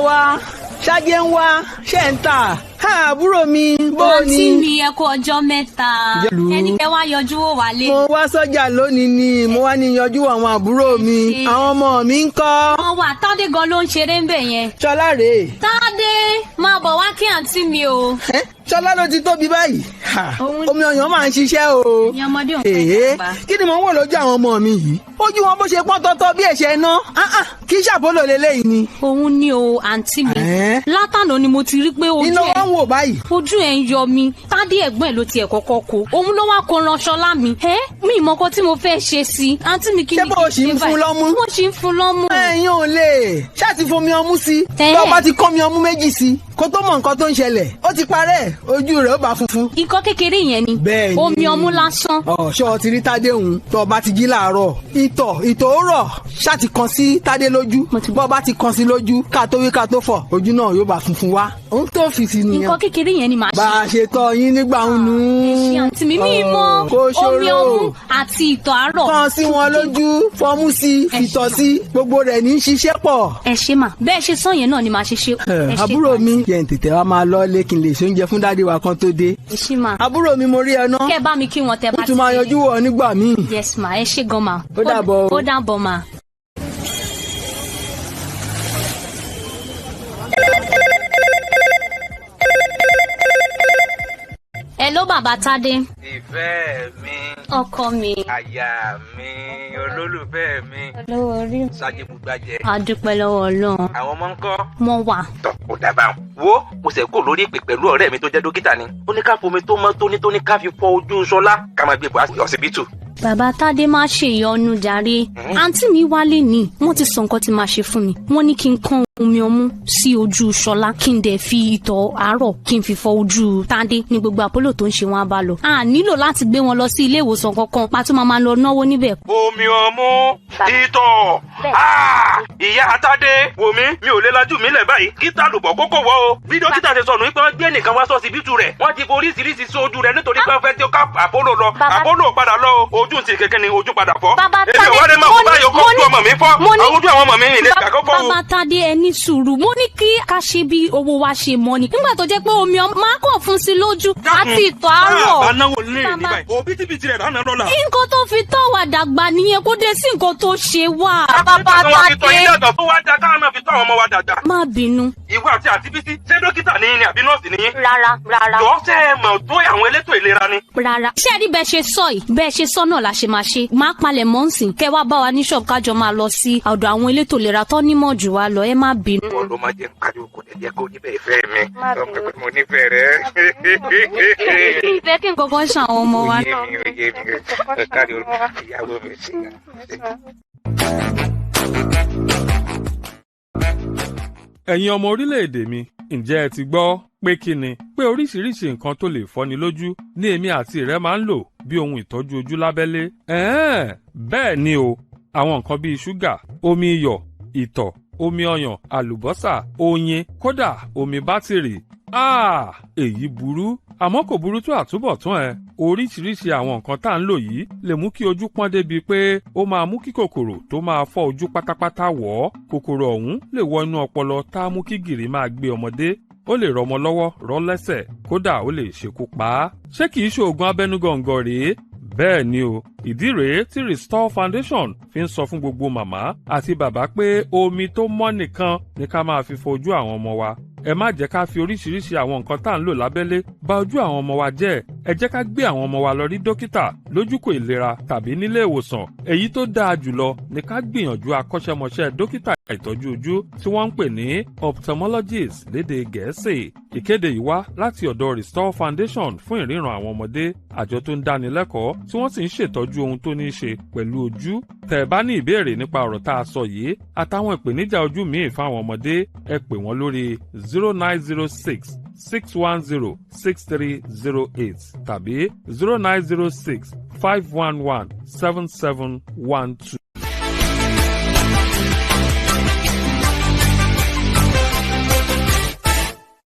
wa ṣáájé ń wá ṣe ń tà àbúrò mi bó ni. àǹtí mi ẹ kú ọjọ́ mẹ́ta ẹni kẹ́ wá yọjú wò wálé. mo wá sọ́jà lónìí ni mo wá ní yọjú àwọn àbúrò mi àwọn ọmọ mi ń kọ́. wọ́n wà Tádé gan ló ń ṣeré ń bẹ̀ yẹn. Ṣọlá rèé. Tádé máa bọ̀ wá kí àǹtí mi o. Ṣọlá ló ti tóbi báyìí omi ọyàn máa ń ṣiṣẹ́ o. ní ọmọdé òun fẹ́ gbà. kí ni mò ń wò lójú àwọn ọmọ mi yìí ojú wọn bó ṣe pọ́n tọ́tọ́ bí ẹ̀ṣẹ̀ iná kì í ṣàpólò lélẹ́yìí ni. òun ni o àǹtí mi látànà ni mo ti rí pé ojú ẹ̀ iná wa ń wò báyìí. ojú ẹ̀ ń yọ mi. Tádé ẹ̀gbọ́n ẹ̀ ló tiẹ̀ kọ́kọ́ kó òun ló wá kó ran Ṣọlá mi. mi ìmọ̀kọ tí mo fẹ́ ṣe sí i àǹtí mi kí ni kí n ṣe báyìí. ṣé bó o ṣì ń fún lọ́mú. mo ṣì ń fún lọ́mú. ẹ̀yin ò lè ṣáà ti fomi ọmú sí i tó bá ti kọ́ mi ọmú méjì sí i kó tó mọ nǹkan tó ń ṣẹlẹ̀ ó ti parẹ́ ojú rẹ̀ ó bá funfun. ikọ́ kékeré yẹn ni. bẹ́ẹ̀ni omi ọmú lásán. ṣé ti rí Tádé òun tó bá ti jí láàárọ̀ ìtọ̀ ó rọ̀ ṣáà ti kan sí Tádé lójú bọ́ bá ti kan sí lójú ká tó wí ká tó fọ̀ ojú náà yóò bá funfun wá òun tó fi sí nìyẹn. ikọ́ kékeré yẹn ni màá ṣe. bá a ṣe tọ́ yín nígbà ń nu. èsì àǹtí mi mọ omi ọmú àti ìtọ̀ àárọ̀. kan sí wọn lójú fọmú sí ìtọ̀ sí gbogbo rẹ̀ ní ṣiṣẹ́ pọ̀. ẹ ṣe mà bẹ́ẹ̀ ṣe sọ yẹn náà ni màá ṣe ṣe. àbúrò mi yẹn tètè wá máa lọ lé kí n lè ṣe oúnjẹ fún Dádì wa kan tó dé. ẹ ṣe mà. àbúrò mi mo rí ẹ ná. kẹ́ bá mi kí wọn tẹ bá ti dé. ó tún máa yọjú wọ nígbà míì. yes ma ẹ ṣe gan ma. ó dàbọ̀. ó dàbọ̀ ma. Hello bàbá Tádé. Ìfẹ́ mi. Ọkọ mi. Àyà mi, olólùfẹ́ mi. Olówó orí. Ṣáájú gbàjẹ́. A dúpẹ́ lọ́wọ́ Ọlọ́run. Àwọn ọmọ ń kọ́. Mo wà. Tọ́ ò dábàá. Wo mo ṣe kó lórí ìpè pẹ̀lú ọ̀rẹ́ mi tó jẹ́ dókítà ni. Ó ní ká fomi tó mọ́ tónítóní ká fi fọ ojú Ṣọlá ká máa gbé bọ̀ ọsibítù. Bàbá Tádé má ṣe ìyọnu jàre. Àǹtí mi wálé ní wọ́n ti sọ nǹkan tí máa ṣe fún mi. Wọ́n ní kí n kán omi ọmú sí ojú Ṣọlá kí n dẹ̀ fi ìtọ̀ àárọ̀ kí n fi fọ ojú Tádé ní gbogbo àpólò tó ń ṣe wọn bá lọ. A nílò láti gbé wọn lọ sí ilé ìwòsàn kankan pàtó máa lọ náwó níbẹ̀. Omi ọmú ìtọ̀ ìyá Tádé wò mí mi ò lè lajú mi lẹ̀ báyìí kíta lùbọ̀ kókó wọ́ o. Bí dókítà ṣe sọnù wípé wọ́n gbé nìkan wá sọ́sibítù rẹ̀ wọ́n ti foríṣiríṣi sí ojú rẹ̀ nítorí pé wọ́n fẹ́ tí ó ká àpólò lọ àpólò padà lọ ojú ti kékeré ni ojú padà fọ́. èmi ò wá lè máa kó báyọ̀ kó ojú ọmọ mi fọ́ àwọn ojú àwọn ọmọ mi rìn lè gbàgbọ́ fọ́ o. Bàbá Tádé ẹ ní sùúrù mo ní kí ká ṣe bí owó wa ṣe mọ ni nígbà tó jẹ́ pé omi ọmọ máa kàn fún sí lójú àti ìtọ̀ àárọ̀. àbánáwó lè ní báyìí òbítíbitì rẹ̀ lánàá lọ́la. nǹkan tó fi tọ́ wa dàgbà nìyẹn kó dé sí nǹkan tó ṣe wá. bàbá Tádé tó wá da káwọn náà fi tọ́ àwọn ọmọ wa dàgbà. má bínú. ìwọ àti àtibítí ṣé dókítà ní ní àbí nọ́ọ̀sì ní. rárá. jọ ṣe é mọ̀ tó àwọn elétò ìlera ni. rárá ṣé ẹ rí bẹ́ẹ̀ ṣe sọ yìí bẹ́ẹ̀ ṣe sọ náà la ṣe máa ṣe máa palẹ̀ mọ́ ń sìn kẹ́ wá bá wa ní ṣọ́ọ̀bù kájọ máa lọ sí ọ̀dọ̀ àwọn elétò ìlera tó nímọ̀ jù wá lọ ẹ má bínú. wọn ló máa jẹ pariwo kò lè jẹ kó níbẹ̀ ìfẹ́ mi mo nífẹ̀ẹ́ rẹ. ìfẹ́ kí n kọ́kọ́ ṣe àwọn ọmọ wa náà. oyè mi kárí ìyàwó mi sí i. ẹ̀yin ọmọ orílẹ̀-èdè mi ǹjẹ́ ẹ ti gbọ́ pé kí ni pé oríṣiríṣi nǹkan tó lè fọ́ni lójú ní èmi àti rẹ máa ń lò bí ohun ìtọ́jú ojú lábẹ́lé. bẹ́ẹ̀ ni o àwọn nǹkan bíi ṣúgà omi iyọ̀ ìtọ̀ omi ọyàn àlùbọ́sà oyin kódà omi bátìrì. èyí burú àmọ́ kò burú tó àtúbọ̀tán ẹ̀. oríṣiríṣi àwọn nǹkan tá à ń lò yìí lè mú kí ojú pọ́n débi pé ó máa mú kí kòkòrò tó máa fọ́ ojú pátápátá wọ̀ ọ́. kòkòrò ọ̀hún lè wọ inú ọpọlọ tá a mú kí gìrì máa gbé ọmọdé ó lè rọmọ lọ́wọ́ rọ́ lẹ́sẹ̀ kódà ó lè ṣekú pa á. ṣé kìí ṣe oògùn abẹnugọ̀ngọ̀ rèé? bẹ́ẹ̀ ni o ìdí rèé tí Restore Foundation fi ń sọ fún gbogbo màmá àti bàbá pé omi tó mọ́ nìkan ni ká máa fi fọ ojú àwọn ọmọ wa. ẹ má jẹ́ ká fi oríṣiríṣi àwọn nǹkan tá à ń lò lábẹ́lé bà ojú àwọn ọmọ wa jẹ́. ẹ jẹ́ ká gbé àwọn ọmọ wa lọ rí dókítà lójúkò ìlera tàbí nílé ìwòsàn. èyí tó dáa jùlọ ni ká gbìyànjú akọ́ṣẹ́mọṣẹ́ dókítà ìtọ́jú ojú tí wọ́n ń pè ní ophthalmologist lédè Gẹ̀ẹ́sì. ìkéde yìí wá láti ọ̀dọ̀ Restore Foundation fún ìríran àwọn ọmọdé àjọ tó ń dáni lẹ́kọ̀ọ́ tí wọ́n sì ń ṣètọ́jú ohun tó ní í ṣe pẹ̀lú ojú. tẹ́ ẹ bá ní ìbéèrè nípa ọ̀rọ̀ tá a sọ yìí àtàwọn ìpèníjà ojú míì fáwọn ọmọdé ẹ pè wọ́n lórí 0906 610 6308 tàbí 0906 511 7712.